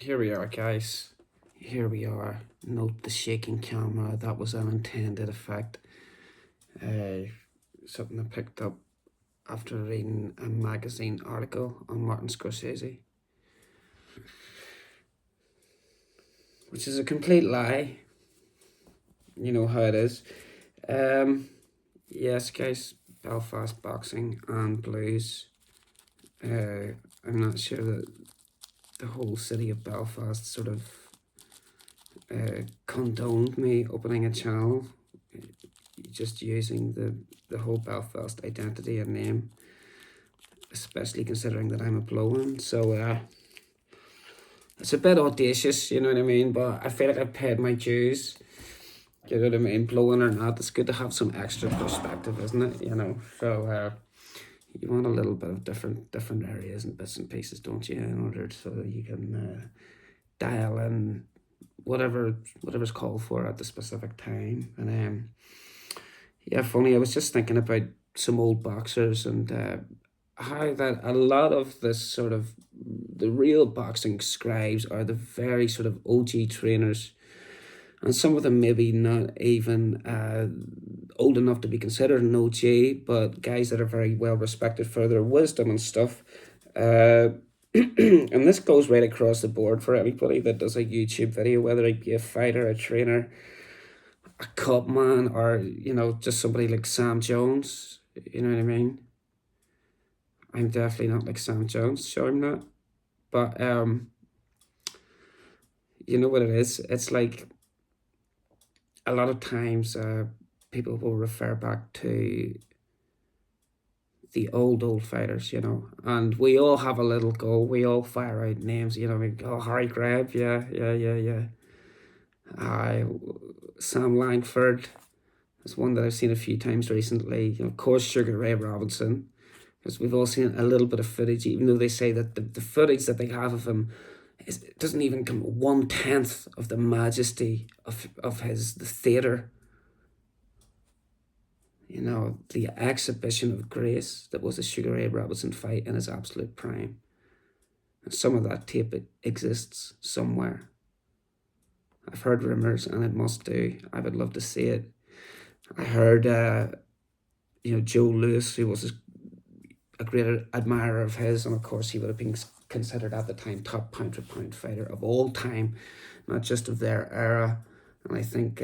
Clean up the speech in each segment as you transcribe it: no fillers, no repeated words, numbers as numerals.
Here we are, guys. Here we are. Note the shaking camera. That was an intended effect. Something I picked up after reading a magazine article on Martin Scorsese, which is a complete lie. You know how it is. Um, yes, guys. Belfast boxing and blues. I'm not sure that the whole city of Belfast sort of condoned me opening a channel, just using the whole Belfast identity and name, especially considering that I'm a blow-in. So it's a bit audacious, you know what I mean? But I feel like I've paid my dues. You know what I mean? Blow-in or not, it's good to have some extra perspective, isn't it? You know, so you want a little bit of different areas and bits and pieces, don't you? In order so that you can dial in whatever's called for at the specific time. And yeah, funny. I was just thinking about some old boxers and how that a lot of this sort of the real boxing scribes are the very sort of OG trainers, and some of them maybe not even old enough to be considered an OG, but guys that are very well respected for their wisdom and stuff. And this goes right across the board for anybody that does a YouTube video, whether it be a fighter, a trainer, a cup man, or just somebody like Sam Jones. You know what I mean? I'm definitely not like Sam Jones, sure I'm not. But you know what it is? It's like a lot of times people will refer back to the old fighters, and we all have a little go. We all fire out names, Harry Greb, yeah. I Sam Langford is one that I've seen a few times recently. Of course, Sugar Ray Robinson, because we've all seen a little bit of footage, even though they say that the footage that they have of him it doesn't even come 1/10 of the majesty of the theatre. The exhibition of grace that was a Sugar Ray Robinson fight in his absolute prime. And some of that tape exists somewhere. I've heard rumours, and it must do. I would love to see it. I heard, Joe Louis, who was a great admirer of his, and of course he would have been considered at the time top pound-for-pound fighter of all time, not just of their era. And I think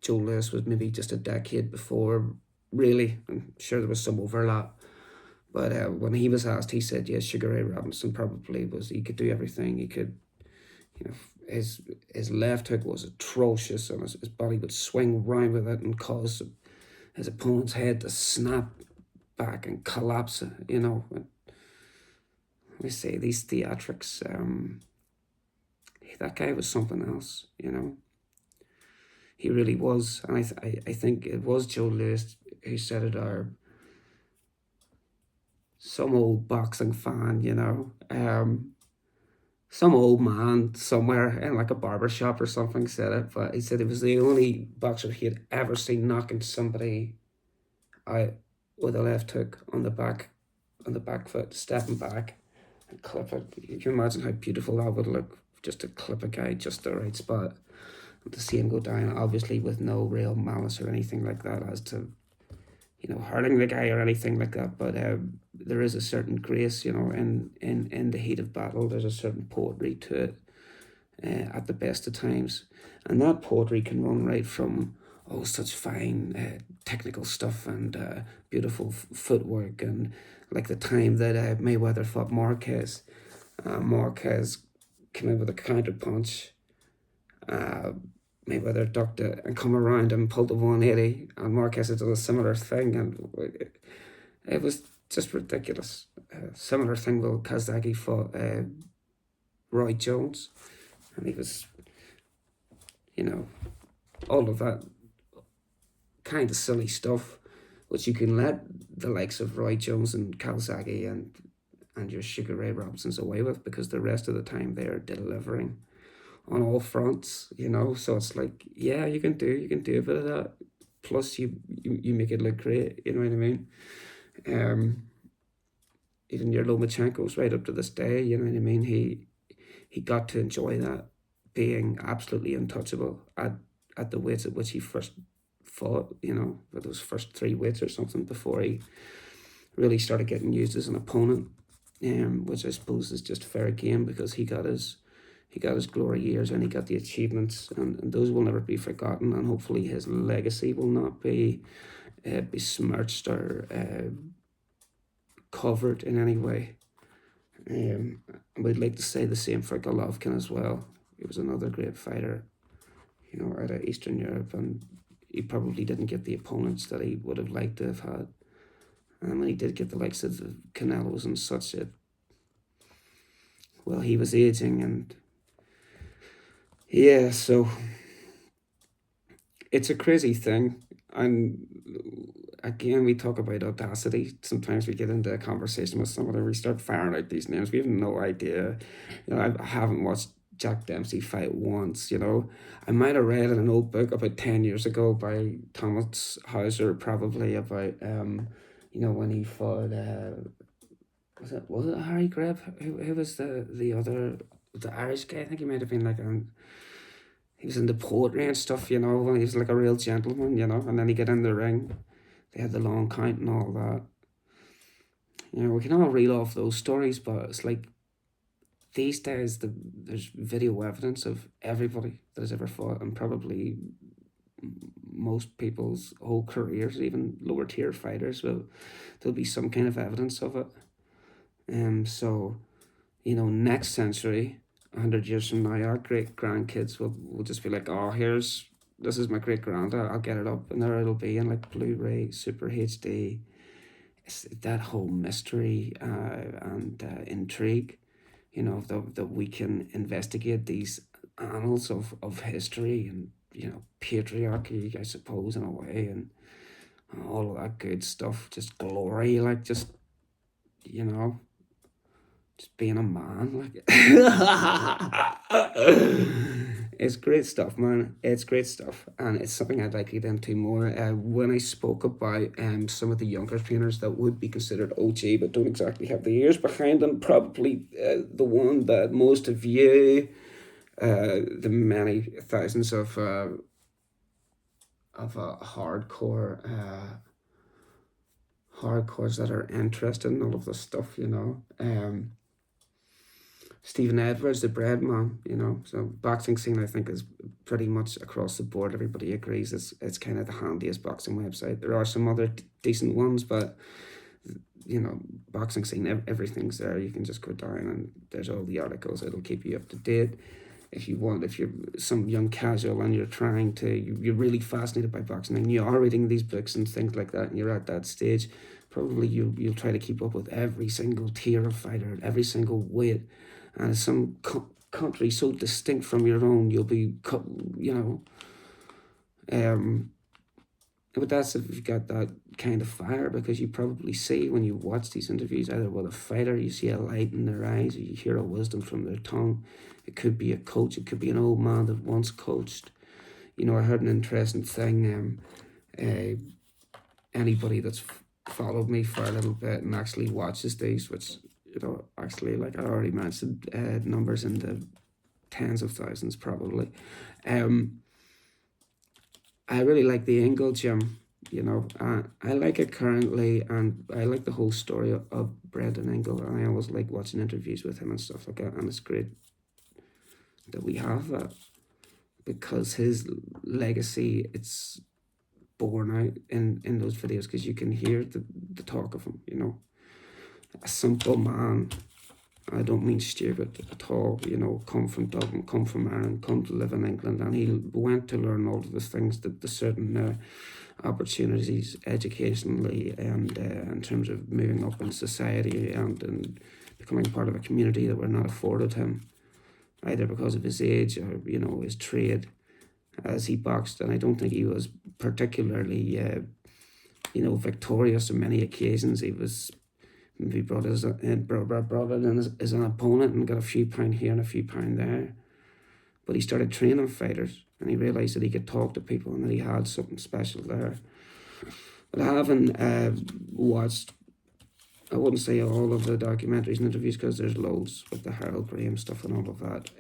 Joe Louis was maybe just a decade before, really. I'm sure there was some overlap. But when he was asked, he said, yes, Sugar Ray Robinson probably he could do everything. He could, his left hook was atrocious, and his body would swing round with it and cause his opponent's head to snap back and collapse, Let me say, these theatrics, that guy was something else, He really was. And I think it was Joe Louis who said it, or some old boxing fan, some old man somewhere in like a barber shop or something said it, but he said it was the only boxer he had ever seen knocking somebody out with a left hook on the back foot, stepping back and clip it. You can imagine how beautiful that would look, just to clip a guy just the right spot, and to see him go down, obviously with no real malice or anything like that as to hurting the guy or anything like that. But there is a certain grace, in the heat of battle. There's a certain poetry to it at the best of times. And that poetry can run right from, such fine technical stuff and beautiful footwork. And like the time that Mayweather fought Marquez, Marquez came in with a counter punch. Mayweather ducked it and come around and pulled the 180, and Marquez had done a similar thing, and it was just ridiculous. Similar thing with Kazagi fought Roy Jones, and he was, all of that kind of silly stuff, which you can let the likes of Roy Jones and Calzaghe and your Sugar Ray Robinsons away with, because the rest of the time they're delivering on all fronts, so it's like, yeah, you can do a bit of that, plus you make it look great, you know what I mean? Even your Lomachenko's right up to this day, you know what I mean? he got to enjoy that, being absolutely untouchable at the weights at which he first fought, for those first 3 weights or something, before he really started getting used as an opponent, which I suppose is just fair game, because he got his glory years and he got the achievements, and those will never be forgotten, and hopefully his legacy will not be besmirched or covered in any way. We'd like to say the same for Golovkin as well. He was another great fighter, out of Eastern Europe, and he probably didn't get the opponents that he would have liked to have had. And when he did get the likes of the Canelos and such, he was aging, and yeah, so it's a crazy thing. And again, we talk about audacity. Sometimes we get into a conversation with someone and we start firing out these names. We have no idea. I haven't watched Jack Dempsey fight once, I might have read in an old book about 10 years ago by Thomas Hauser, probably, about, when he fought, was it Harry Greb? Who was the other, the Irish guy? I think he might have been he was into poetry and stuff, he was like a real gentleman, and then he got in the ring. They had the long count and all that. We can all reel off those stories, but it's like these days there's video evidence of everybody that has ever fought, and probably most people's whole careers, even lower tier fighters, there'll be some kind of evidence of it. So, next century, 100 years from now, our great grandkids will just be like, oh, this is my great granddad, I'll get it up, and there it'll be in like Blu-ray, Super HD. It's that whole mystery and intrigue, that we can investigate these annals of history and, patriarchy, I suppose, in a way, and all of that good stuff, just glory, just being a man, it's great stuff, man. It's great stuff, and it's something I'd like to get into more. When I spoke about some of the younger trainers that would be considered OG but don't exactly have the years behind them, probably the one that most of you, the many thousands of hardcores that are interested in all of this stuff, Stephen Edwards, the bread man, so boxing scene, I think, is pretty much across the board. Everybody agrees it's kind of the handiest boxing website. There are some other decent ones, but boxing scene, everything's there. You can just go down and there's all the articles. It'll keep you up to date. If you're some young casual and you're really fascinated by boxing and you are reading these books and things like that, and you're at that stage, probably you'll try to keep up with every single tier of fighter, every single weight. And some country so distinct from your own, you'll be, but that's if you've got that kind of fire, because you probably see when you watch these interviews, either with a fighter, you see a light in their eyes, or you hear a wisdom from their tongue. It could be a coach, it could be an old man that once coached. I heard an interesting thing. Anybody that's followed me for a little bit and actually watches these, which, actually, like I already mentioned, numbers in the tens of thousands probably. I really like the Ingle gym, I like it currently, and I like the whole story of Brendan Ingle, and I always like watching interviews with him and stuff like that, and it's great that we have that, because his legacy, it's born out in those videos, because you can hear the talk of him, a simple man. I don't mean stupid at all, come from Dublin, come from Ireland, come to live in England, and he went to learn all of the things, the certain opportunities educationally and in terms of moving up in society and becoming part of a community that were not afforded him, either because of his age or, his trade as he boxed. And I don't think he was particularly, victorious on many occasions. He was maybe brought in as an opponent and got a few pound here and a few pound there. But he started training fighters, and he realised that he could talk to people and that he had something special there. But having watched I wouldn't say all of the documentaries and interviews, because there's loads with the Harold Graham stuff and all of that.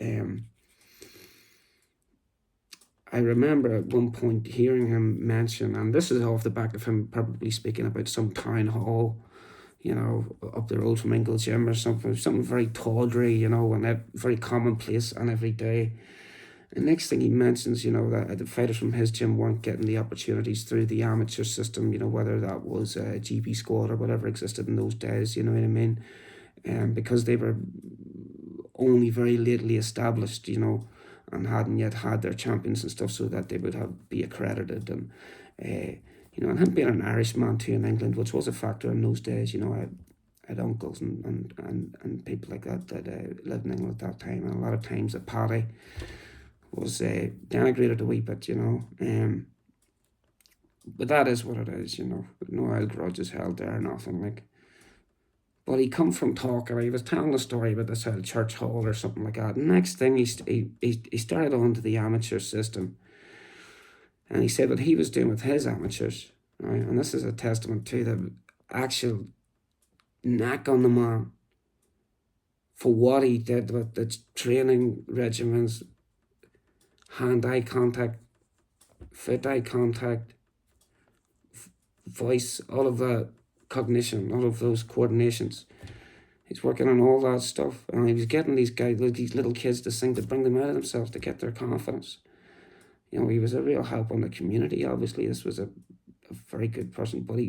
I remember at one point hearing him mention, and this is off the back of him probably speaking about some town hall, up the road from Ingle Gym or something very tawdry, and very commonplace and everyday. And next thing he mentions, that the fighters from his gym weren't getting the opportunities through the amateur system, whether that was a GP squad or whatever existed in those days, you know what I mean? Because they were only very lately established, and hadn't yet had their champions and stuff, so that they would be accredited. And and him being an Irishman too in England, which was a factor in those days. I had uncles and people like that lived in England at that time, and a lot of times the paddy was denigrated a wee bit, but that is what it is, no ill grudges held there or nothing, like. But he come from talking. He was telling a story about this church hall or something like that. Next thing, he started on to the amateur system, and he said what he was doing with his amateurs, right? And this is a testament to the actual knack on the man for what he did with the training regimens, hand-eye contact, foot-eye contact, voice, all of that cognition, all of those coordinations. He's working on all that stuff, and he was getting these little kids to sing, to bring them out of themselves, to get their confidence. He was a real help on the community. Obviously, this was a very good person, but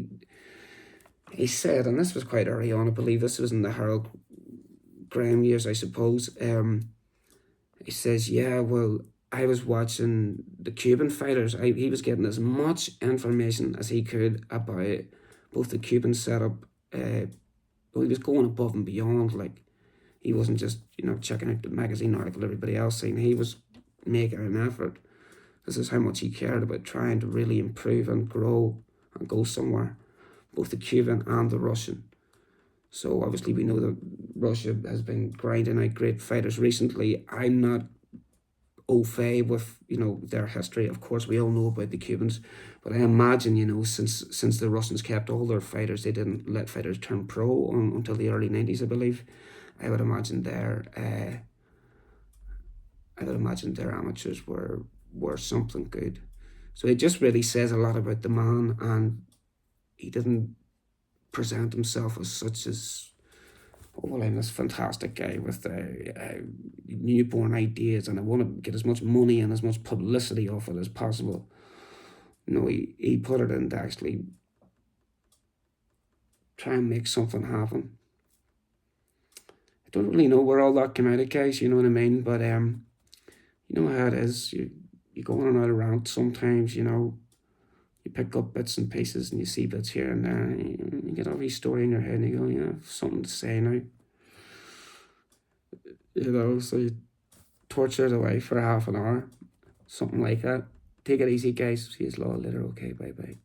he said, and this was quite early on, I believe this was in the Harold Graham years, I suppose. He says, yeah, well, I was watching the Cuban fighters. He was getting as much information as he could about both the Cuban setup. But he was going above and beyond. Like, he wasn't just, checking out the magazine article everybody else saying. He was making an effort. This is how much he cared about trying to really improve and grow and go somewhere, both the Cuban and the Russian. So obviously we know that Russia has been grinding out great fighters recently. I'm not au fait with, their history. Of course, we all know about the Cubans, but I imagine, since the Russians kept all their fighters, they didn't let fighters turn pro until the early 90s, I believe. I would imagine their amateurs were something good. So it just really says a lot about the man, and he didn't present himself as such as, I'm this fantastic guy with newborn ideas, and I want to get as much money and as much publicity off it as possible. No, he put it in to actually try and make something happen. I don't really know where all that came out of, guys, you know what I mean? But you know how it is. You go on and out of rant sometimes, you pick up bits and pieces and you see bits here and there, and you get every story in your head and you go, yeah, something to say now. So you torture it away for half an hour, something like that. Take it easy, guys. See you later. Okay, bye-bye.